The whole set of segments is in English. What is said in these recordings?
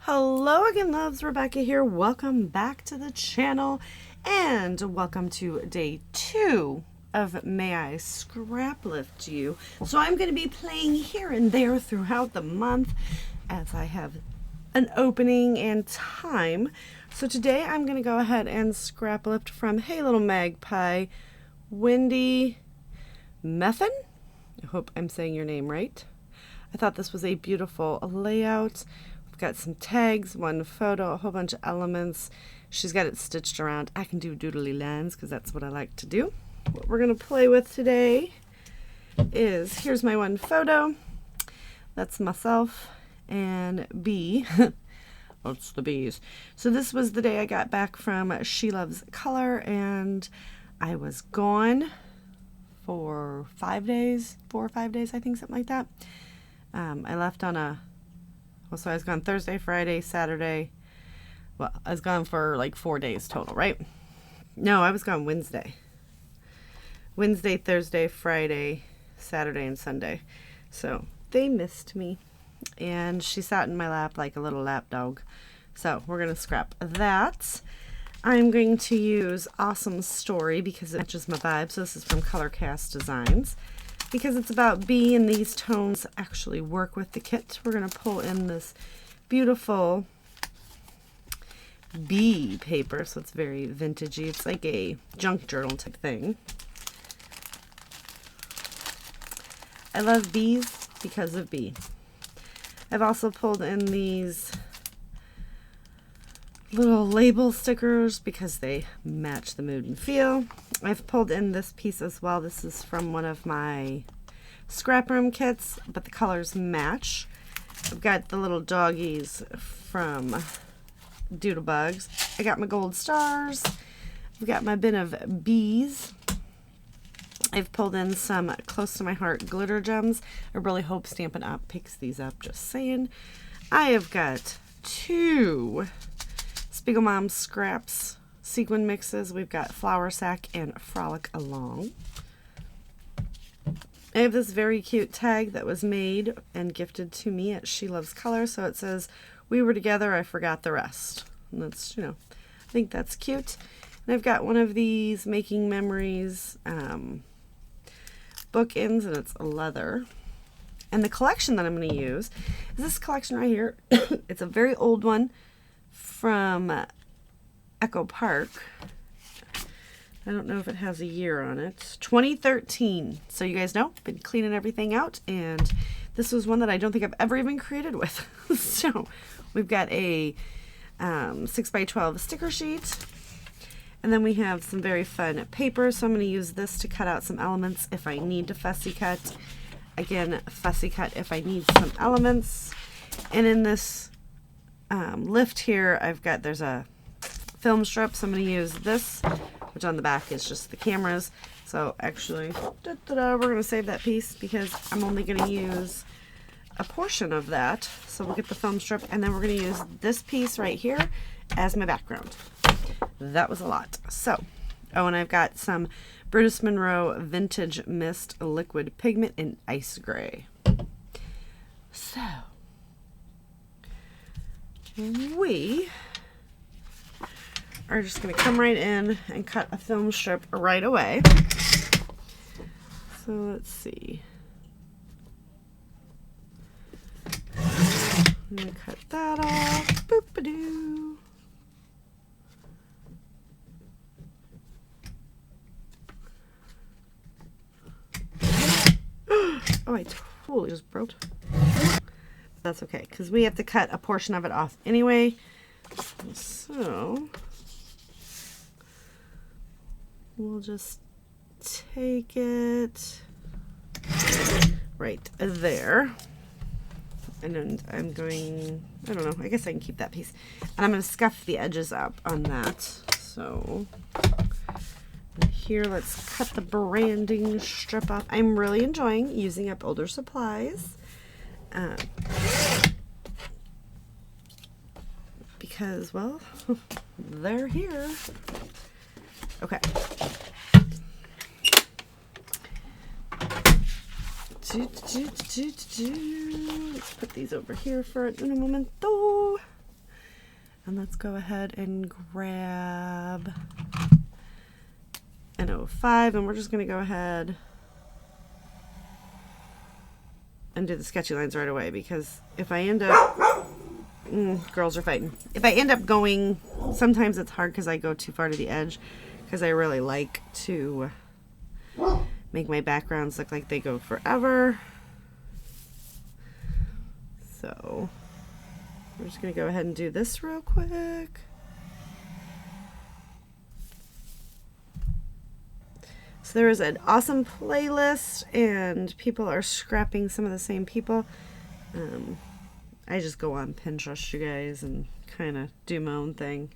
Hello again, loves. Rebecca here. Welcome back to the channel and welcome to day 2 of May I Scraplift You. So I'm going to be playing here and there throughout the month as I have an opening and time. So today I'm going to go ahead and scraplift from Hey Little Magpie, Wendy Methyn. I hope I'm saying your name right. I thought this was a beautiful layout. We've got some tags, one photo, a whole bunch of elements. She's got it stitched around. I can do doodly lines because that's what I like to do. What we're going to play with today is, here's my one photo. That's myself and Bee. That's the bees. So this was the day I got back from She Loves Color, and I was gone for 5 days, 4 or 5 days, I think, something like that. I left on so I was gone Thursday, Friday, Saturday. Well, I was gone for like 4 days total, right? No, I was gone Wednesday. Wednesday, Thursday, Friday, Saturday, and Sunday. So they missed me. And she sat in my lap like a little lap dog. So we're going to scrap that. I'm going to use Awesome Story because it matches my vibe. So this is from Color Cast Designs. Because it's about Bee and these tones actually work with the kit. We're going to pull in this beautiful Bee paper. So it's very vintagey. It's like a junk journal type thing. I love bees because of Bee. I've also pulled in these little label stickers because they match the mood and feel. I've pulled in this piece as well. This is from one of my scrap room kits, but the colors match. I've got the little doggies from Doodlebugs. I got my gold stars. I've got my bin of bees. I've pulled in some close to my heart glitter gems. I really hope Stampin' Up picks these up, just saying. I have got 2 Spiegel Mom Scraps sequin mixes. We've got Flower Sack and Frolic Along. I have this very cute tag that was made and gifted to me at She Loves Color. So it says, "We were together, I forgot the rest." And that's, I think that's cute. And I've got one of these Making Memories bookends, and it's leather. And the collection that I'm going to use is this collection right here. It's a very old one from Echo Park. I don't know if it has a year on it. 2013. So you guys know, been cleaning everything out, and this was one that I don't think I've ever even created with. So we've got a 6x12 sticker sheet, and then we have some very fun paper. So I'm going to use this to cut out some elements if I need to fussy cut. Again, fussy cut if I need some elements. And in this lift here, there's a film strip, so I'm going to use this, which on the back is just the cameras. So actually, we're going to save that piece because I'm only going to use a portion of that. So we'll get the film strip, and then we're going to use this piece right here as my background. That was a lot. So, and I've got some Brutus Monroe Vintage Mist Liquid Pigment in Ice Gray. So, we are just going to come right in and cut a film strip right away. So let's see. I'm going to cut that off. Boop-a-doo. Oh, I totally just broke. That's okay, because we have to cut a portion of it off anyway. So we'll just take it right there. And then I'm going, I don't know, I guess I can keep that piece. And I'm going to scuff the edges up on that. So here, let's cut the branding strip off. I'm really enjoying using up older supplies. Because, well, they're here. Okay. Let's put these over here for un momento. And let's go ahead and grab an 05, and we're just going to go ahead and do the sketchy lines right away, because if I end up, girls are fighting. If I end up going, sometimes it's hard because I go too far to the edge, because I really like to make my backgrounds look like they go forever. So we're just going to go ahead and do this real quick. So there is an awesome playlist, and people are scrapping some of the same people. I just go on Pinterest, you guys, and kind of do my own thing.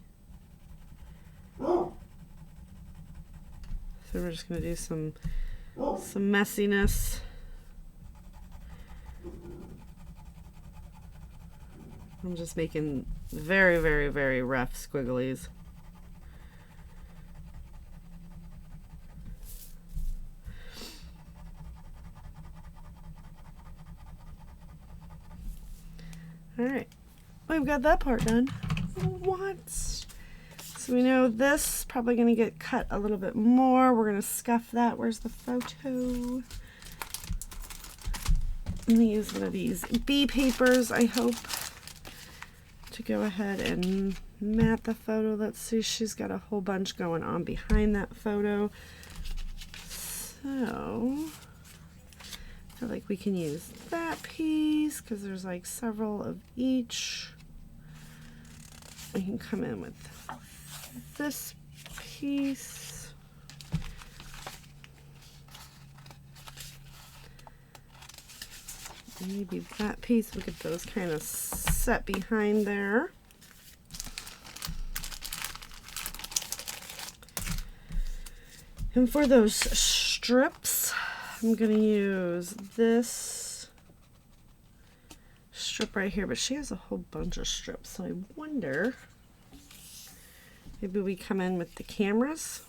So we're just going to do some messiness. I'm just making very, very, very rough squigglies. Alright, we've got that part done. What? So we know this is probably going to get cut a little bit more. We're going to scuff that. Where's the photo? I'm going to use one of these B papers, I hope, to go ahead and mat the photo. Let's see, she's got a whole bunch going on behind that photo. So I feel like we can use that piece because there's like several of each. I can come in with this piece. Maybe that piece. We'll get those kind of set behind there. And for those strips, I'm going to use this strip right here, but she has a whole bunch of strips, so I wonder, maybe we come in with the cameras.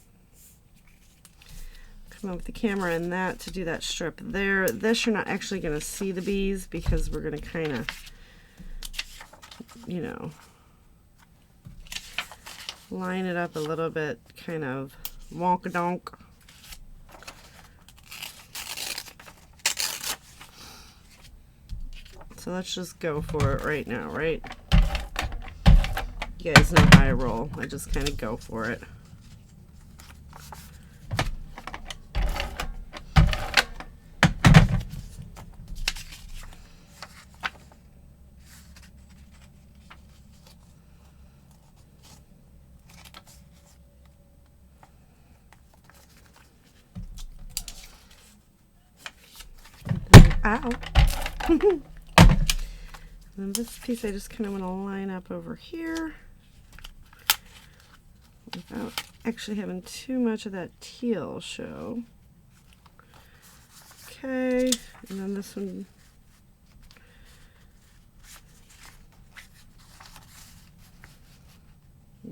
Come in with the camera and that to do that strip there. This, you're not actually going to see the bees because we're going to kind of, you know, line it up a little bit, kind of wonka-donk. So let's just go for it right now, right? You guys know how I roll. I just kind of go for it. Ow. And this piece I just kind of want to line up over here without actually having too much of that teal show. Okay, and then this one,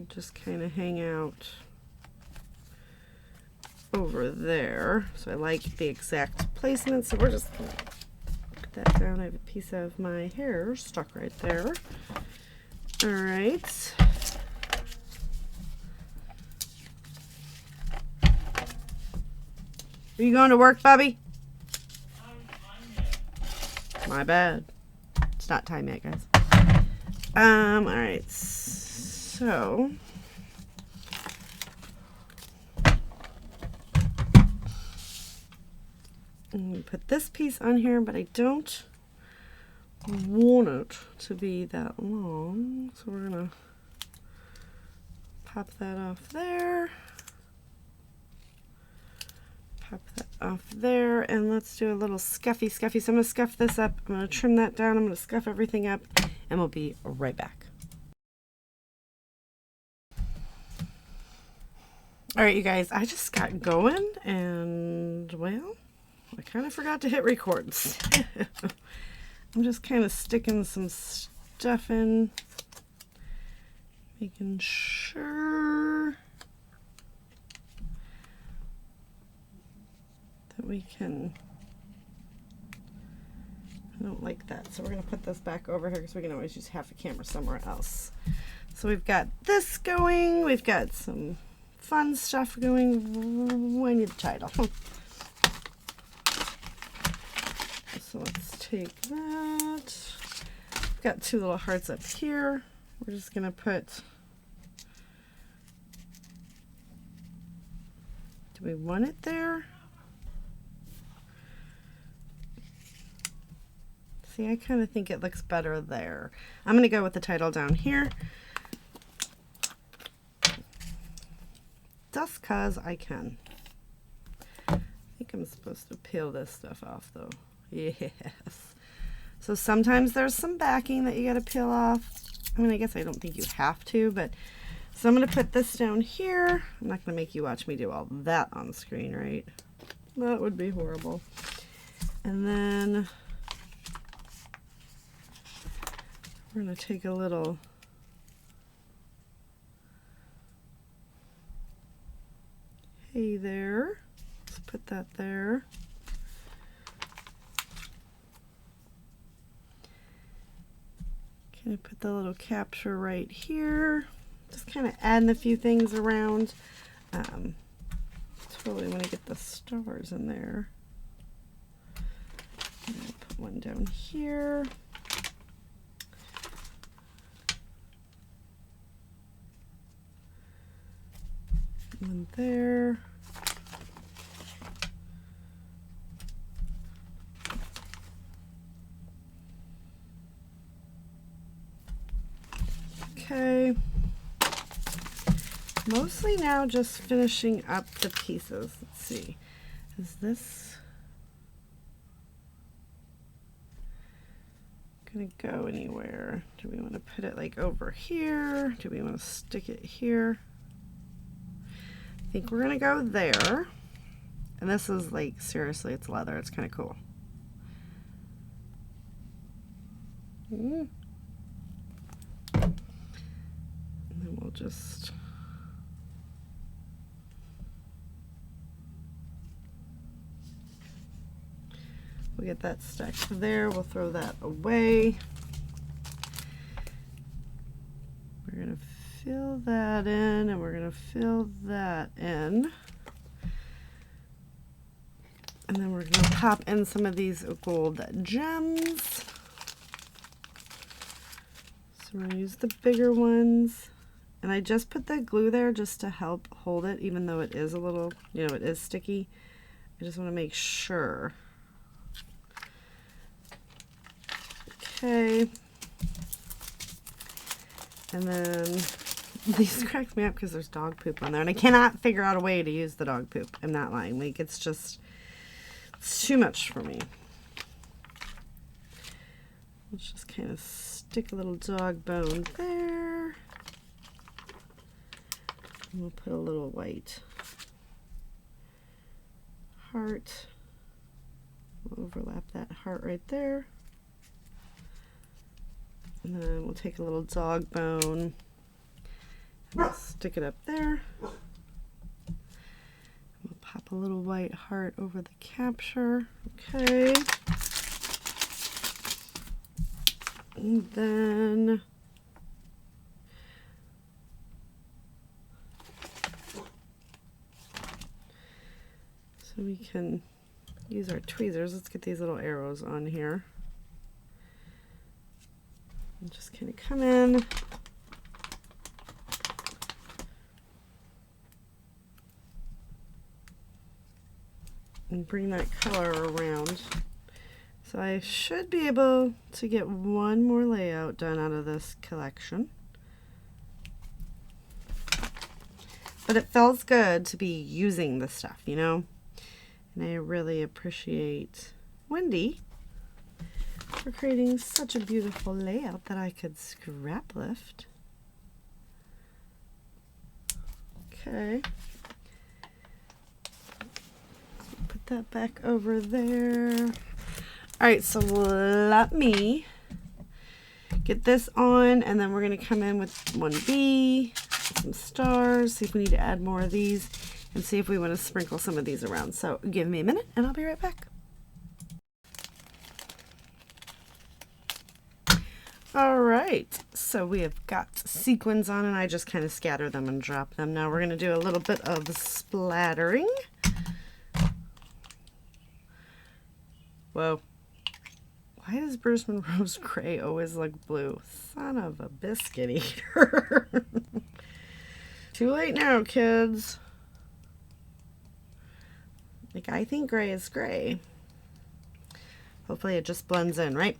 just kind of hang out over there. So I like the exact placement, so we're just going to put that down. I have a piece of my hair stuck right there. All right. Are you going to work, Bubby? My bad. It's not time yet, guys. All right. So I'm going to put this piece on here, but I don't want it to be that long. So we're going to pop that off there. Pop that off there, and let's do a little scuffy. So I'm going to scuff this up. I'm going to trim that down. I'm going to scuff everything up, and we'll be right back. All right, you guys, I just got going, and, well, I kind of forgot to hit record. I'm just kind of sticking some stuff in, making sure that we can, I don't like that, so we're going to put this back over here because we can always use half a camera somewhere else. So we've got this going, we've got some fun stuff going. I need the title. So let's take that. We've got two little hearts up here. We're just gonna put, do we want it there? See, I kind of think it looks better there. I'm going to go with the title down here. Just cause I can. I think I'm supposed to peel this stuff off though. Yes. So sometimes there's some backing that you got to peel off. I mean, I guess I don't think you have to, but so I'm going to put this down here. I'm not going to make you watch me do all that on screen, right? That would be horrible. And then we're going to take a little hay there. Let's put that there. Kind of put the little capture right here. Just kind of adding a few things around. Totally want to get the stars in there. Put one down here. One there. Okay. Mostly now just finishing up the pieces. Let's see. Is this gonna go anywhere? Do we want to put it like over here? Do we want to stick it here? I think we're gonna go there. And this is like, seriously, it's leather. It's kind of cool. And then we'll just we'll get that stuck there. We'll throw that away. We're gonna fill that in, and we're gonna fill that in. And then we're gonna pop in some of these gold gems. So we're gonna use the bigger ones. And I just put the glue there just to help hold it, even though it is a little, you know, it is sticky. I just want to make sure. Okay. And then these crack me up because there's dog poop on there, and I cannot figure out a way to use the dog poop. I'm not lying. Like, it's just, it's too much for me. Let's just kind of stick a little dog bone there. And we'll put a little white heart. We'll overlap that heart right there. And then we'll take a little dog bone and stick it up there. We'll pop a little white heart over the capture. Okay. And then so we can use our tweezers. Let's get these little arrows on here. And just kind of come in. And bring that color around. So I should be able to get one more layout done out of this collection. But it feels good to be using the stuff, you know? And I really appreciate Wendy for creating such a beautiful layout that I could scrap lift. Okay. Put that back over there. All right, so let me get this on, and then we're going to come in with 1B, some stars, see if we need to add more of these, and see if we want to sprinkle some of these around. So give me a minute, and I'll be right back. All right, so we have got sequins on, and I just kind of scatter them and drop them. Now we're going to do a little bit of splattering. Whoa. Why does Bruce Monroe's gray always look blue? Son of a biscuit eater. Too late now, kids. Like, I think gray is gray. Hopefully it just blends in, right?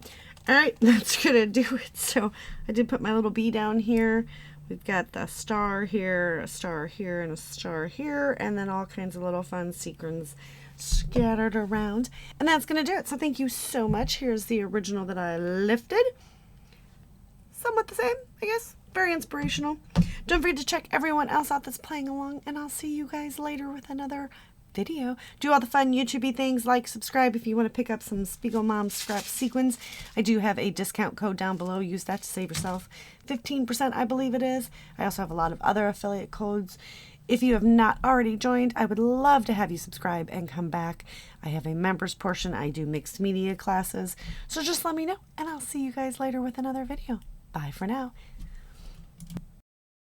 All right, that's gonna do it. So I did put my little bee down here. We've got the star here, a star here, and a star here, and then all kinds of little fun sequins scattered around. And that's gonna do it. So thank you so much. Here's the original that I lifted. Somewhat the same, I guess. Very inspirational. Don't forget to check everyone else out that's playing along, and I'll see you guys later with another video. Do all the fun YouTube-y things, like, subscribe if you want to pick up some Spiegel Mom Scrap sequins. I do have a discount code down below. Use that to save yourself 15%, I believe it is. I also have a lot of other affiliate codes. If you have not already joined, I would love to have you subscribe and come back. I have a members portion. I do mixed media classes. So just let me know, and I'll see you guys later with another video. Bye for now.